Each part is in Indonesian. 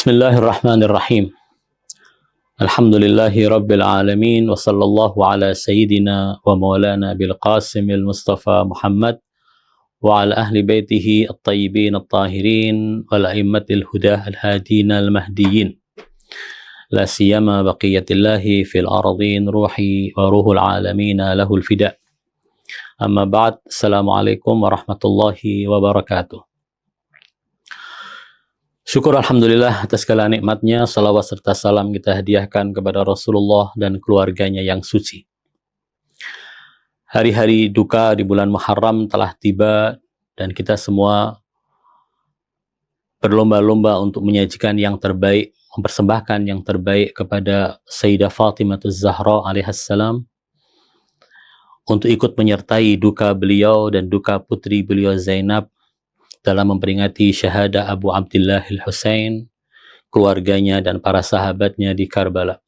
Bismillahirrahmanirrahim. Alhamdulillahi Rabbil Alamin. Wa sallallahu ala sayyidina wa maulana bil qasimil Mustafa Muhammad wa ala ahli baitihi at-tayyibin at-tahirin wal a'immatil hudah al-hadina al-mahdiyyin. La siyama baqiyatillahi fil ardin ruhi wa ruhul alamin lahul fida. Amma ba'd. Assalamualaikum warahmatullahi wabarakatuh. Syukur Alhamdulillah atas segala nikmatnya, salawat serta salam kita hadiahkan kepada Rasulullah dan keluarganya yang suci. Hari-hari duka di bulan Muharram telah tiba dan kita semua berlomba-lomba untuk menyajikan yang terbaik, mempersembahkan yang terbaik kepada Sayyidah Fatimah Az-Zahra alaihassalam untuk ikut menyertai duka beliau dan duka putri beliau Zainab dalam memperingati syahadah Abu Abdillah al-Husain, keluarganya dan para sahabatnya di Karbala.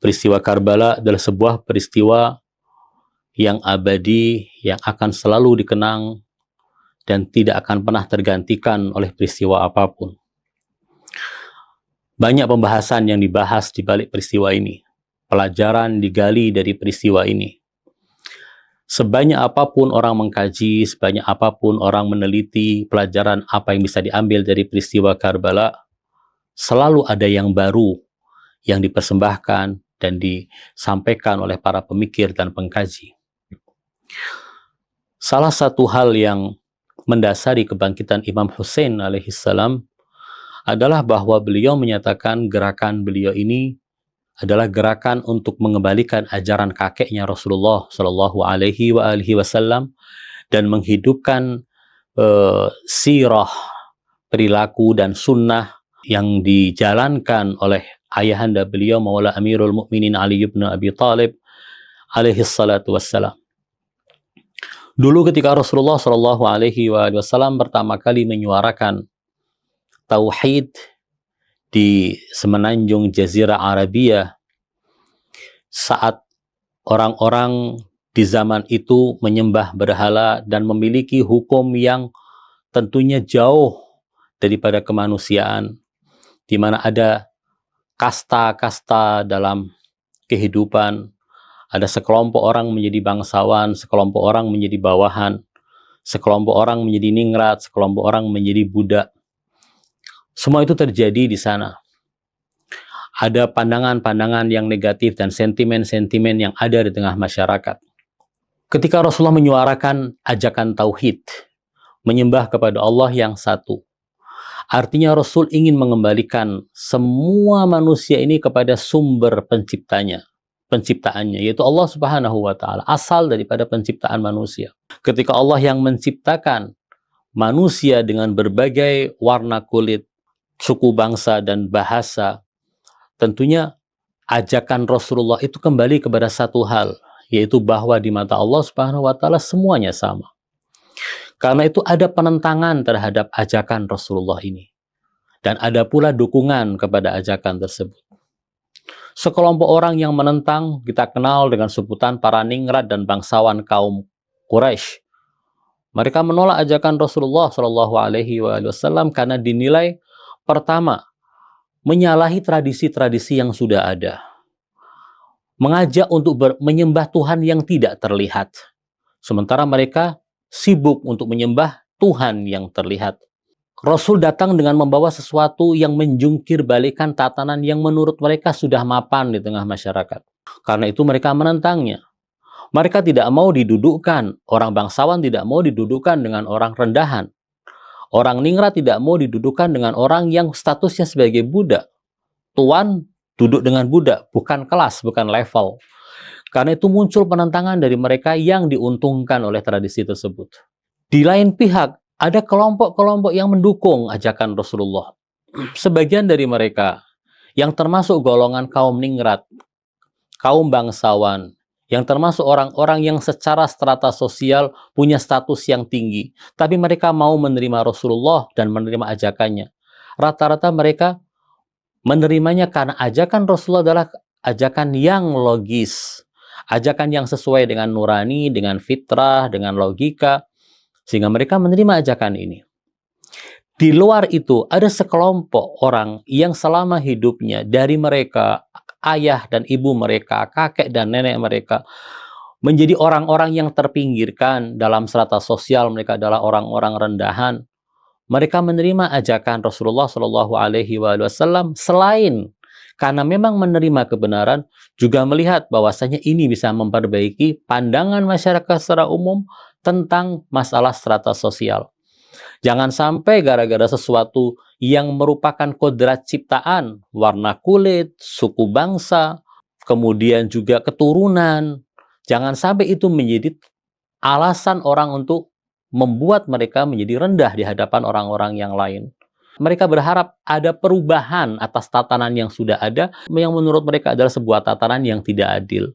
Peristiwa Karbala adalah sebuah peristiwa yang abadi, yang akan selalu dikenang dan tidak akan pernah tergantikan oleh peristiwa apapun. Banyak pembahasan yang dibahas di balik peristiwa ini. Pelajaran digali dari peristiwa ini. Sebanyak apapun orang mengkaji, sebanyak apapun orang meneliti pelajaran apa yang bisa diambil dari peristiwa Karbala, selalu ada yang baru yang dipersembahkan dan disampaikan oleh para pemikir dan pengkaji. Salah satu hal yang mendasari kebangkitan Imam Hussein alaihissalam adalah bahwa beliau menyatakan gerakan beliau ini adalah gerakan untuk mengembalikan ajaran kakeknya Rasulullah Shallallahu Alaihi Wasallam dan menghidupkan sirah, perilaku dan sunnah yang dijalankan oleh ayahanda beliau Maula Amirul Mukminin Ali bin Abi Thalib alaihi salatu wassalam. Dulu ketika Rasulullah Shallallahu Alaihi Wasallam pertama kali menyuarakan tauhid di semenanjung Jazirah Arabia, saat orang-orang di zaman itu menyembah berhala dan memiliki hukum yang tentunya jauh daripada kemanusiaan, di mana ada kasta-kasta dalam kehidupan, ada sekelompok orang menjadi bangsawan, sekelompok orang menjadi bawahan, sekelompok orang menjadi ningrat, sekelompok orang menjadi budak. Semua itu terjadi di sana. Ada pandangan-pandangan yang negatif dan sentimen-sentimen yang ada di tengah masyarakat. Ketika Rasulullah menyuarakan ajakan tauhid, menyembah kepada Allah yang satu, artinya Rasul ingin mengembalikan semua manusia ini kepada sumber penciptaannya, yaitu Allah Subhanahu wa Ta'ala, asal daripada penciptaan manusia. Ketika Allah yang menciptakan manusia dengan berbagai warna kulit, suku bangsa dan bahasa, tentunya ajakan Rasulullah itu kembali kepada satu hal, yaitu bahwa di mata Allah Subhanahu wa Ta'ala semuanya sama. Karena itu ada penentangan terhadap ajakan Rasulullah ini, dan ada pula dukungan kepada ajakan tersebut. Sekelompok orang yang menentang kita kenal dengan sebutan para ningrat dan bangsawan kaum Quraisy. Mereka menolak ajakan Rasulullah Shallallahu Alaihi Wasallam karena dinilai pertama, menyalahi tradisi-tradisi yang sudah ada. Mengajak untuk menyembah Tuhan yang tidak terlihat. Sementara mereka sibuk untuk menyembah Tuhan yang terlihat. Rasul datang dengan membawa sesuatu yang menjungkir balikan tatanan yang menurut mereka sudah mapan di tengah masyarakat. Karena itu mereka menentangnya. Mereka tidak mau didudukkan, orang bangsawan tidak mau didudukkan dengan orang rendahan. Orang ningrat tidak mau didudukkan dengan orang yang statusnya sebagai budak. Tuan duduk dengan budak, bukan kelas, bukan level. Karena itu muncul penentangan dari mereka yang diuntungkan oleh tradisi tersebut. Di lain pihak, ada kelompok-kelompok yang mendukung ajakan Rasulullah. Sebagian dari mereka yang termasuk golongan kaum ningrat, kaum bangsawan, yang termasuk orang-orang yang secara strata sosial punya status yang tinggi, tapi mereka mau menerima Rasulullah dan menerima ajakannya. Rata-rata mereka menerimanya karena ajakan Rasulullah adalah ajakan yang logis, ajakan yang sesuai dengan nurani, dengan fitrah, dengan logika, sehingga mereka menerima ajakan ini. Di luar itu ada sekelompok orang yang selama hidupnya dari mereka, ayah dan ibu mereka, kakek dan nenek mereka, menjadi orang-orang yang terpinggirkan dalam strata sosial. Mereka adalah orang-orang rendahan. Mereka menerima ajakan Rasulullah Shallallahu Alaihi Wasallam selain karena memang menerima kebenaran, juga melihat bahwasanya ini bisa memperbaiki pandangan masyarakat secara umum tentang masalah strata sosial. Jangan sampai gara-gara sesuatu yang merupakan kodrat ciptaan, warna kulit, suku bangsa, kemudian juga keturunan, jangan sampai itu menjadi alasan orang untuk membuat mereka menjadi rendah di hadapan orang-orang yang lain. Mereka berharap ada perubahan atas tatanan yang sudah ada, yang menurut mereka adalah sebuah tatanan yang tidak adil.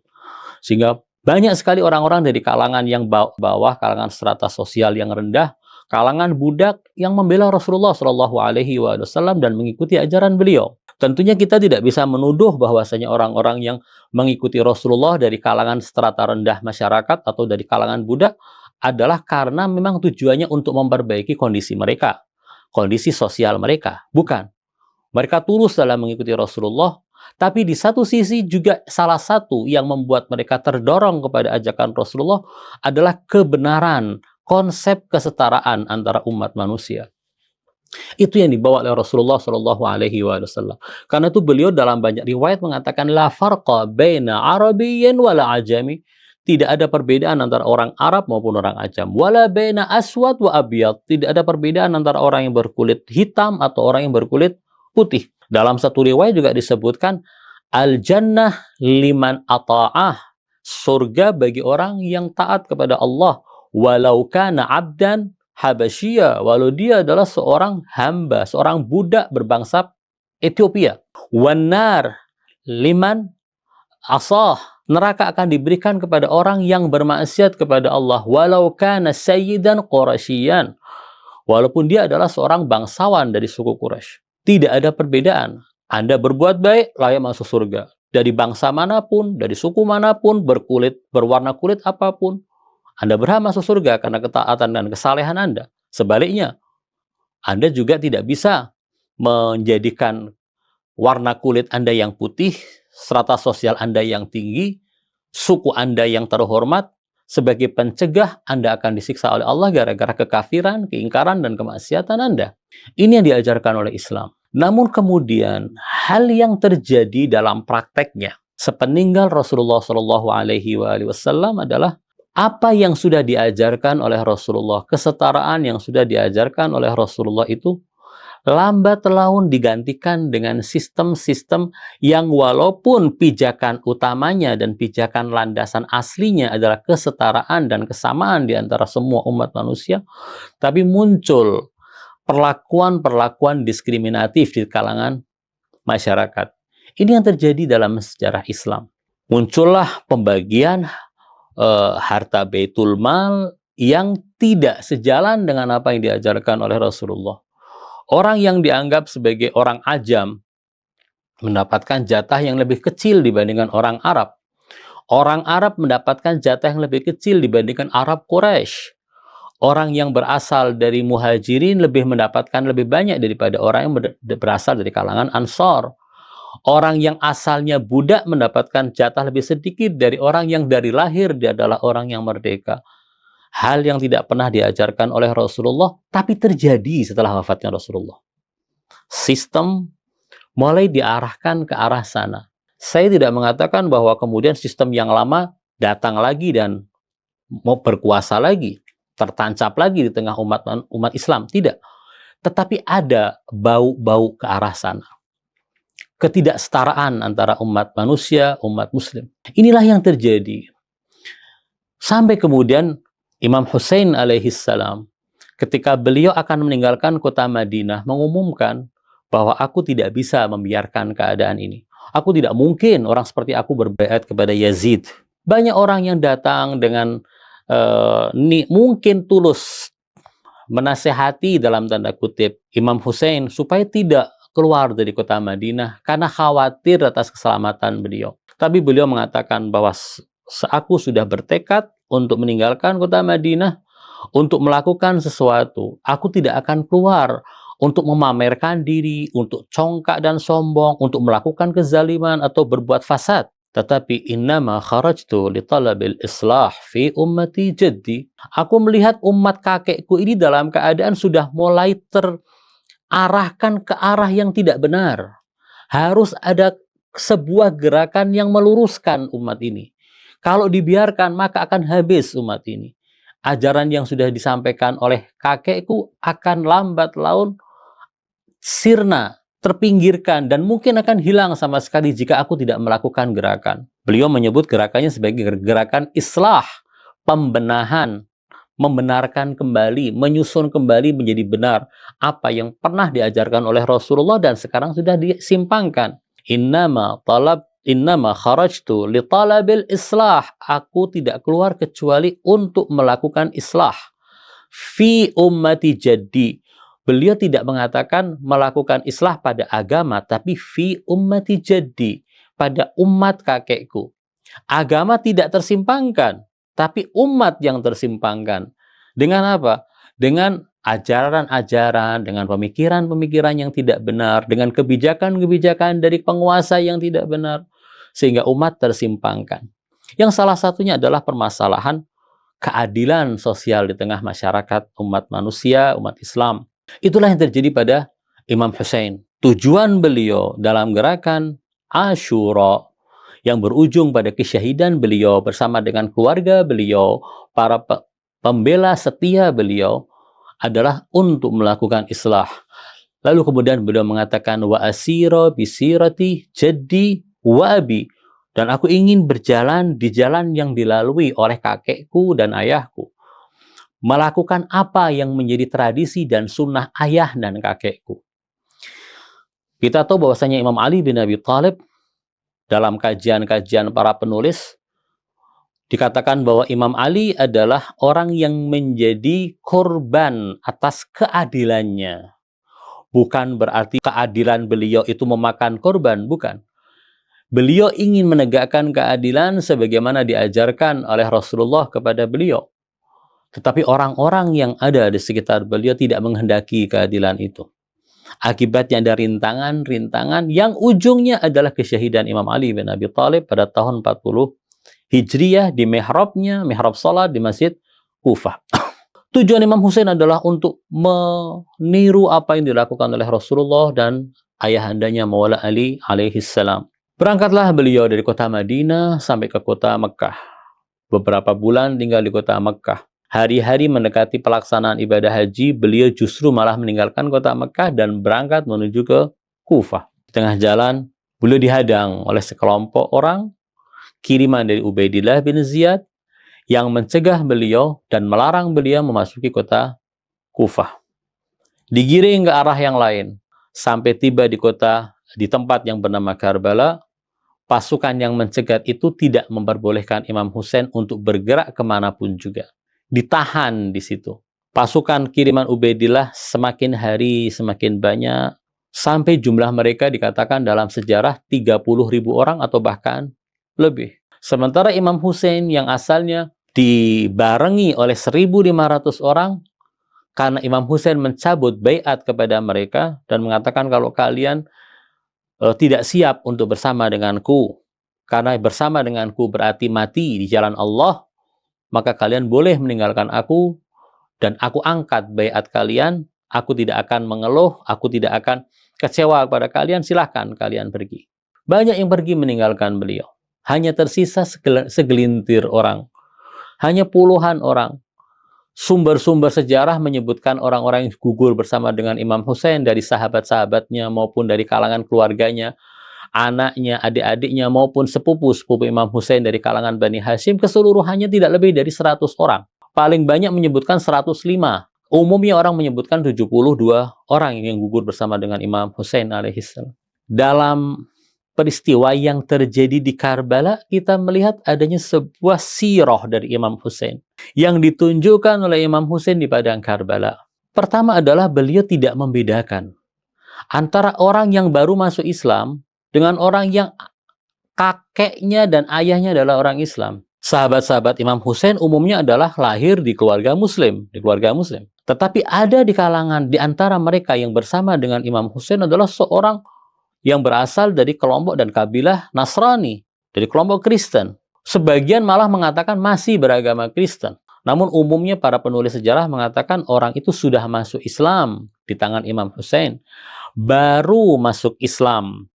Sehingga banyak sekali orang-orang dari kalangan yang bawah, kalangan strata sosial yang rendah, kalangan budak yang membela Rasulullah Shallallahu Alaihi Wasallam dan mengikuti ajaran beliau. Tentunya kita tidak bisa menuduh bahwasanya orang-orang yang mengikuti Rasulullah dari kalangan strata rendah masyarakat atau dari kalangan budak adalah karena memang tujuannya untuk memperbaiki kondisi mereka, kondisi sosial mereka. Bukan. Mereka tulus dalam mengikuti Rasulullah, tapi di satu sisi juga salah satu yang membuat mereka terdorong kepada ajakan Rasulullah adalah kebenaran, konsep kesetaraan antara umat manusia. Itu yang dibawa oleh Rasulullah Shallallahu Alaihi Wasallam. Karena itu beliau dalam banyak riwayat mengatakan la farqa baina Arabiyyin wala ajami. Tidak ada perbedaan antara orang Arab maupun orang Ajam. Wala baina aswad wa abyad. Tidak ada perbedaan antara orang yang berkulit hitam atau orang yang berkulit putih. Dalam satu riwayat juga disebutkan al jannah liman ata'ah. Surga bagi orang yang taat kepada Allah. Walau kana abdan Habasyia, walau dia adalah seorang hamba, seorang budak berbangsa Ethiopia. Wanar liman asah, neraka akan diberikan kepada orang yang bermaksiat kepada Allah, walau kana sayyidan Quraisyan, walaupun dia adalah seorang bangsawan dari suku Quraisy. Tidak ada perbedaan. Anda berbuat baik, layak masuk surga. Dari bangsa manapun, dari suku manapun, berwarna kulit apapun, Anda berhak masuk surga karena ketaatan dan kesalehan Anda. Sebaliknya, Anda juga tidak bisa menjadikan warna kulit Anda yang putih, strata sosial Anda yang tinggi, suku Anda yang terhormat, sebagai pencegah Anda akan disiksa oleh Allah gara-gara kekafiran, keingkaran, dan kemaksiatan Anda. Ini yang diajarkan oleh Islam. Namun kemudian, hal yang terjadi dalam prakteknya, sepeninggal Rasulullah Shallallahu Alaihi Wasallam adalah apa yang sudah diajarkan oleh Rasulullah, kesetaraan yang sudah diajarkan oleh Rasulullah itu lambat laun digantikan dengan sistem-sistem yang walaupun pijakan utamanya dan pijakan landasan aslinya adalah kesetaraan dan kesamaan di antara semua umat manusia, tapi muncul perlakuan-perlakuan diskriminatif di kalangan masyarakat. Ini yang terjadi dalam sejarah Islam. Muncullah pembagian harta Baitul Mal yang tidak sejalan dengan apa yang diajarkan oleh Rasulullah. Orang yang dianggap sebagai orang Ajam mendapatkan jatah yang lebih kecil dibandingkan orang Arab. Orang Arab mendapatkan jatah yang lebih kecil dibandingkan Arab Quraisy. Orang yang berasal dari Muhajirin lebih mendapatkan lebih banyak daripada orang yang berasal dari kalangan Ansor. Orang yang asalnya budak mendapatkan jatah lebih sedikit dari orang yang dari lahir dia adalah orang yang merdeka. Hal yang tidak pernah diajarkan oleh Rasulullah, tapi terjadi setelah wafatnya Rasulullah. Sistem mulai diarahkan ke arah sana. Saya tidak mengatakan bahwa kemudian sistem yang lama datang lagi dan mau berkuasa lagi, tertancap lagi di tengah umat Islam. Tidak. Tetapi ada bau-bau ke arah sana. Ketidaksetaraan antara umat manusia, umat muslim. Inilah yang terjadi. Sampai kemudian Imam Hussein alaihissalam, ketika beliau akan meninggalkan kota Madinah, mengumumkan bahwa aku tidak bisa membiarkan keadaan ini. Aku tidak mungkin orang seperti aku berbaiat kepada Yazid. Banyak orang yang datang dengan mungkin tulus menasehati dalam tanda kutip Imam Hussein supaya tidak keluar dari kota Madinah karena khawatir atas keselamatan beliau. Tapi beliau mengatakan bahwa aku sudah bertekad untuk meninggalkan kota Madinah untuk melakukan sesuatu. Aku tidak akan keluar untuk memamerkan diri, untuk congkak dan sombong, untuk melakukan kezaliman atau berbuat fasad. Tetapi innama kharajtu li talabil islah fi ummati jaddi. Aku melihat umat kakekku ini dalam keadaan sudah mulai terarahkan ke arah yang tidak benar. Harus ada sebuah gerakan yang meluruskan umat ini. Kalau dibiarkan maka akan habis umat ini. Ajaran yang sudah disampaikan oleh kakekku akan lambat laun sirna, terpinggirkan, dan mungkin akan hilang sama sekali jika aku tidak melakukan gerakan. Beliau menyebut gerakannya sebagai gerakan islah, pembenahan, membenarkan kembali, menyusun kembali menjadi benar apa yang pernah diajarkan oleh Rasulullah dan sekarang sudah disimpangkan. Innama kharajtu li talabil islah. Aku tidak keluar kecuali untuk melakukan islah. Fi ummati jaddi. Beliau tidak mengatakan melakukan islah pada agama, tapi fi ummati jaddi, pada umat kakekku. Agama tidak tersimpangkan, tapi umat yang tersimpangkan. Dengan apa? Dengan ajaran-ajaran, dengan pemikiran-pemikiran yang tidak benar, dengan kebijakan-kebijakan dari penguasa yang tidak benar, sehingga umat tersimpangkan. Yang salah satunya adalah permasalahan keadilan sosial di tengah masyarakat umat manusia, umat Islam. Itulah yang terjadi pada Imam Hussein. Tujuan beliau dalam gerakan Asyura yang berujung pada kesyahidan beliau bersama dengan keluarga beliau, para pembela setia beliau, adalah untuk melakukan islah. Lalu kemudian beliau mengatakan wa asira bisirati jaddi wa abi, dan aku ingin berjalan di jalan yang dilalui oleh kakekku dan ayahku. Melakukan apa yang menjadi tradisi dan sunnah ayah dan kakekku. Kita tahu bahwasanya Imam Ali bin Abi Thalib dalam kajian-kajian para penulis dikatakan bahwa Imam Ali adalah orang yang menjadi korban atas keadilannya. Bukan berarti keadilan beliau itu memakan korban, bukan. Beliau ingin menegakkan keadilan sebagaimana diajarkan oleh Rasulullah kepada beliau. Tetapi orang-orang yang ada di sekitar beliau tidak menghendaki keadilan itu. Akibatnya ada rintangan-rintangan yang ujungnya adalah kesyahidan Imam Ali bin Abi Thalib pada tahun 40 Hijriyah di mihrabnya, mihrab salat di Masjid Kufah. Tujuan Imam Hussein adalah untuk meniru apa yang dilakukan oleh Rasulullah dan ayahandanya Maula Ali alaihissalam. Berangkatlah beliau dari kota Madinah sampai ke kota Mekah. Beberapa bulan tinggal di kota Mekah. Hari-hari mendekati pelaksanaan ibadah haji, beliau justru malah meninggalkan kota Mekah dan berangkat menuju ke Kufah. Di tengah jalan, beliau dihadang oleh sekelompok orang, kiriman dari Ubaidillah bin Ziyad, yang mencegah beliau dan melarang beliau memasuki kota Kufah. Digiring ke arah yang lain, sampai tiba di tempat yang bernama Karbala. Pasukan yang mencegat itu tidak memperbolehkan Imam Hussein untuk bergerak kemanapun juga. Ditahan di situ. Pasukan kiriman Ubaidillah semakin hari semakin banyak, sampai jumlah mereka dikatakan dalam sejarah 30.000 orang atau bahkan lebih. Sementara Imam Hussein yang asalnya dibarengi oleh 1.500 orang, karena Imam Hussein mencabut baiat kepada mereka dan mengatakan kalau kalian tidak siap untuk bersama denganku, karena bersama denganku berarti mati di jalan Allah, maka kalian boleh meninggalkan aku dan aku angkat baiat kalian. Aku tidak akan mengeluh, aku tidak akan kecewa kepada kalian, silahkan kalian pergi. Banyak yang pergi meninggalkan beliau. Hanya tersisa segelintir orang. Hanya puluhan orang. Sumber-sumber sejarah menyebutkan orang-orang yang gugur bersama dengan Imam Hussein dari sahabat-sahabatnya maupun dari kalangan keluarganya, anaknya, adik-adiknya maupun sepupu-sepupu Imam Hussein dari kalangan Bani Hashim, keseluruhannya tidak lebih dari 100 orang. Paling banyak menyebutkan 105. Umumnya orang menyebutkan 72 orang yang gugur bersama dengan Imam Hussein alaihissalam. Dalam peristiwa yang terjadi di Karbala, kita melihat adanya sebuah sirah dari Imam Hussein yang ditunjukkan oleh Imam Hussein di padang Karbala. Pertama adalah beliau tidak membedakan antara orang yang baru masuk Islam dengan orang yang kakeknya dan ayahnya adalah orang Islam. Sahabat-sahabat Imam Hussein umumnya adalah lahir di keluarga Muslim, Tetapi ada di kalangan, di antara mereka yang bersama dengan Imam Hussein adalah seorang yang berasal dari kelompok dan kabilah Nasrani, dari kelompok Kristen. Sebagian malah mengatakan masih beragama Kristen. Namun umumnya para penulis sejarah mengatakan orang itu sudah masuk Islam di tangan Imam Hussein. Baru masuk Islam.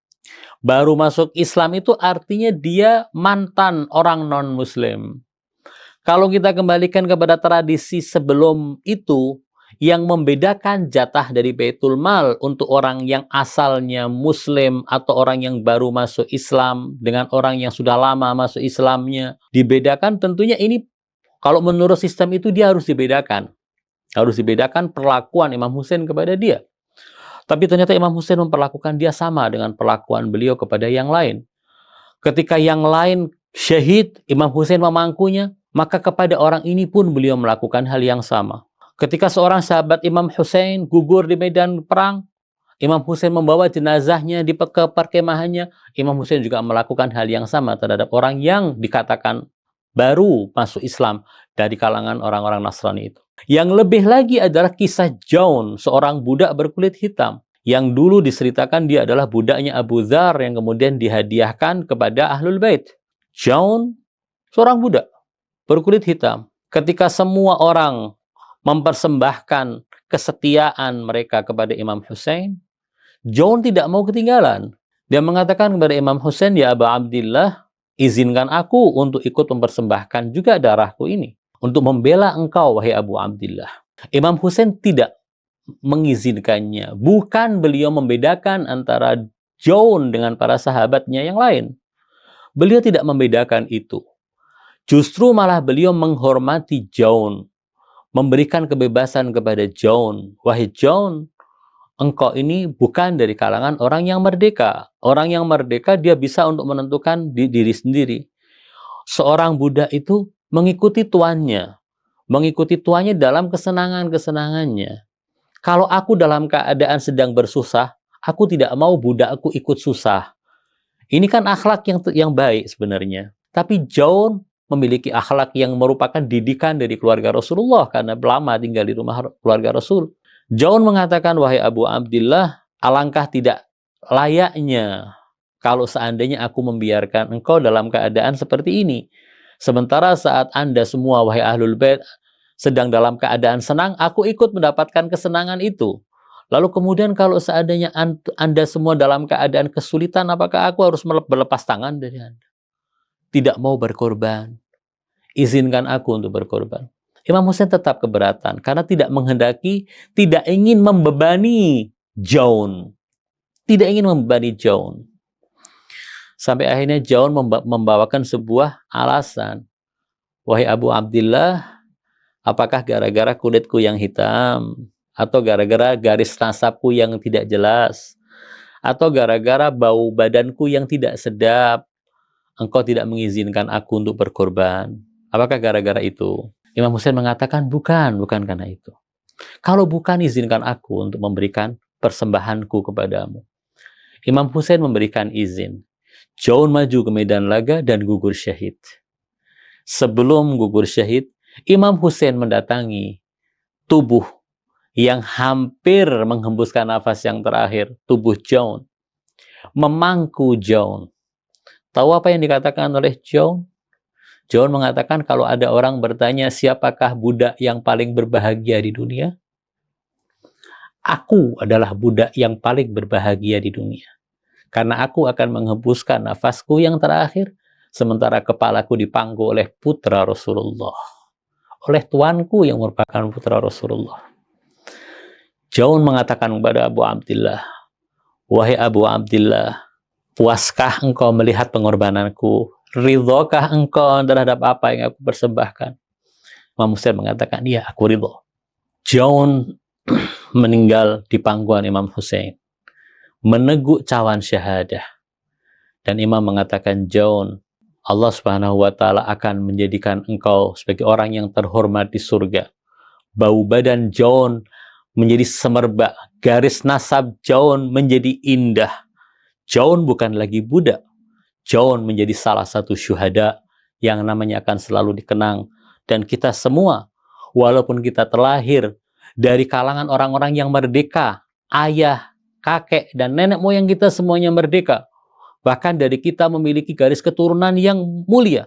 Baru masuk Islam itu artinya dia mantan orang non-Muslim. Kalau kita kembalikan kepada tradisi sebelum itu, yang membedakan jatah dari Baitul Mal untuk orang yang asalnya Muslim atau orang yang baru masuk Islam dengan orang yang sudah lama masuk Islamnya, dibedakan tentunya ini, kalau menurut sistem itu dia harus dibedakan. Harus dibedakan perlakuan Imam Hussein kepada dia. Tapi ternyata Imam Hussein memperlakukan dia sama dengan perlakuan beliau kepada yang lain. Ketika yang lain syahid, Imam Hussein memangkunya, maka kepada orang ini pun beliau melakukan hal yang sama. Ketika seorang sahabat Imam Hussein gugur di medan perang, Imam Hussein membawa jenazahnya ke perkemahannya, Imam Hussein juga melakukan hal yang sama terhadap orang yang dikatakan baru masuk Islam dari kalangan orang-orang Nasrani itu. Yang lebih lagi adalah kisah Jaun, seorang budak berkulit hitam, yang dulu diceritakan dia adalah budaknya Abu Dzar yang kemudian dihadiahkan kepada Ahlul Bait. Jaun, seorang budak berkulit hitam. Ketika semua orang mempersembahkan kesetiaan mereka kepada Imam Hussein, Jaun tidak mau ketinggalan. Dia mengatakan kepada Imam Hussein, "Ya Aba Abdillah, izinkan aku untuk ikut mempersembahkan juga darahku ini untuk membela engkau, wahai Abu Abdillah." Imam Hussein tidak mengizinkannya. Bukan beliau membedakan antara Jaun dengan para sahabatnya yang lain. Beliau tidak membedakan itu. Justru malah beliau menghormati Jaun, memberikan kebebasan kepada Jaun. Wahai Jaun, engkau ini bukan dari kalangan orang yang merdeka. Orang yang merdeka dia bisa untuk menentukan diri sendiri. Seorang budak itu mengikuti tuannya dalam kesenangan-kesenangannya. Kalau aku dalam keadaan sedang bersusah, aku tidak mau budakku ikut susah. Ini kan akhlak yang baik sebenarnya. Tapi Jaun memiliki akhlak yang merupakan didikan dari keluarga Rasulullah karena lama tinggal di rumah keluarga Rasul. Jaun mengatakan, "Wahai Abu Abdillah, alangkah tidak layaknya kalau seandainya aku membiarkan engkau dalam keadaan seperti ini. Sementara saat Anda semua, wahai Ahlul Bait, sedang dalam keadaan senang, aku ikut mendapatkan kesenangan itu. Lalu kemudian kalau seandainya Anda semua dalam keadaan kesulitan, apakah aku harus berlepas tangan dari Anda? Tidak mau berkorban. Izinkan aku untuk berkorban." Imam Hussein tetap keberatan karena tidak menghendaki, tidak ingin membebani Jaun. Tidak ingin membebani Jaun. Sampai akhirnya Jaun membawakan sebuah alasan. "Wahai Abu Abdillah, apakah gara-gara kulitku yang hitam? Atau gara-gara garis nasabku yang tidak jelas? Atau gara-gara bau badanku yang tidak sedap? Engkau tidak mengizinkan aku untuk berkorban. Apakah gara-gara itu?" Imam Hussein mengatakan, bukan karena itu. Kalau bukan, izinkan aku untuk memberikan persembahanku kepadamu. Imam Hussein memberikan izin. Jaun maju ke medan laga dan gugur syahid. Sebelum gugur syahid, Imam Hussein mendatangi tubuh yang hampir menghembuskan nafas yang terakhir, tubuh Jaun. Memangku Jaun. Tahu apa yang dikatakan oleh Jaun? Jaun mengatakan, kalau ada orang bertanya siapakah budak yang paling berbahagia di dunia, aku adalah budak yang paling berbahagia di dunia. Karena aku akan menghembuskan nafasku yang terakhir, sementara kepalaku dipangku oleh putra Rasulullah. Oleh tuanku yang merupakan putra Rasulullah. Jaun mengatakan kepada Abu Abdillah, "Wahai Abu Abdillah, puaskah engkau melihat pengorbananku? Ridhokah engkau terhadap apa yang aku persembahkan?" Imam Hussein mengatakan, "Iya, aku ridho." Jaun meninggal di pangkuan Imam Hussein, meneguk cawan syahadah. Dan Imam mengatakan, "Jaun, Allah Subhanahu wa Ta'ala akan menjadikan engkau sebagai orang yang terhormat di surga. Bau badan Jaun menjadi semerbak, garis nasab Jaun menjadi indah. Jaun bukan lagi budak. Jaun menjadi salah satu syuhada yang namanya akan selalu dikenang. Dan kita semua, walaupun kita terlahir dari kalangan orang-orang yang merdeka, ayah, kakek, dan nenek moyang kita semuanya merdeka. Bahkan dari kita memiliki garis keturunan yang mulia.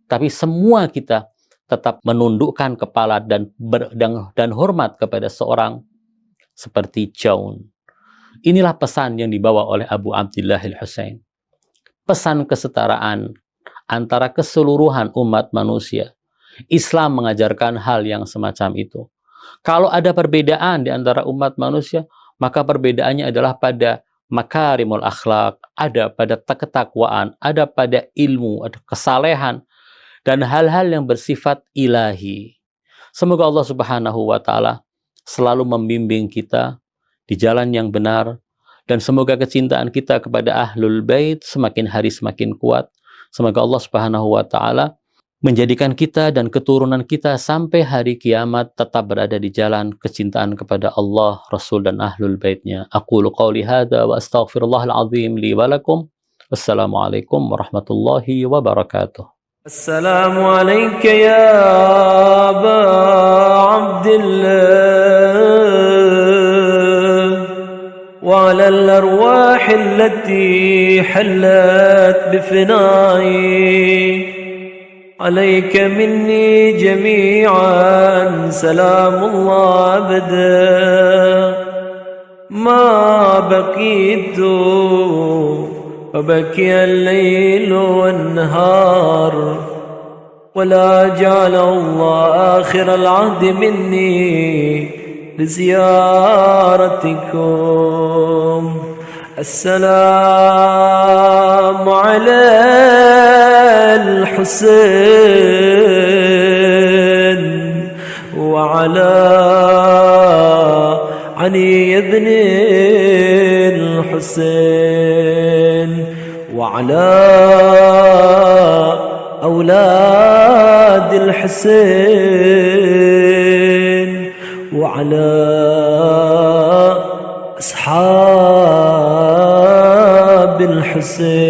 Tapi semua kita tetap menundukkan kepala dan hormat kepada seorang seperti Jaun. Inilah pesan yang dibawa oleh Abu Abdillah al-Husain. Pesan kesetaraan antara keseluruhan umat manusia. Islam mengajarkan hal yang semacam itu. Kalau ada perbedaan di antara umat manusia, maka perbedaannya adalah pada makarimul akhlak, ada pada ketakwaan, ada pada ilmu, ada kesalehan, dan hal-hal yang bersifat ilahi. Semoga Allah Subhanahu wa Ta'ala selalu membimbing kita di jalan yang benar, dan semoga kecintaan kita kepada Ahlul Bait semakin hari semakin kuat. Semoga Allah Subhanahu wa Ta'ala menjadikan kita dan keturunan kita sampai hari kiamat tetap berada di jalan kecintaan kepada Allah, Rasul, dan Ahlul Baitnya. Aqulu qawli hadha wa astaghfirullahal azim li wa lakum. Wassalamualaikum warahmatullahi wabarakatuh. Assalamu alayka ya Aba Abdillah wa ala al-arwah allati hallat bifina'i. عليك مني جميعا سلام الله أبدا ما بقيت فبكي الليل والنهار ولا جعل الله آخر العهد مني لزيارتكم السلام على الحسين وعلى علي بن الحسين وعلى أولاد الحسين وعلى أصحاب الحسين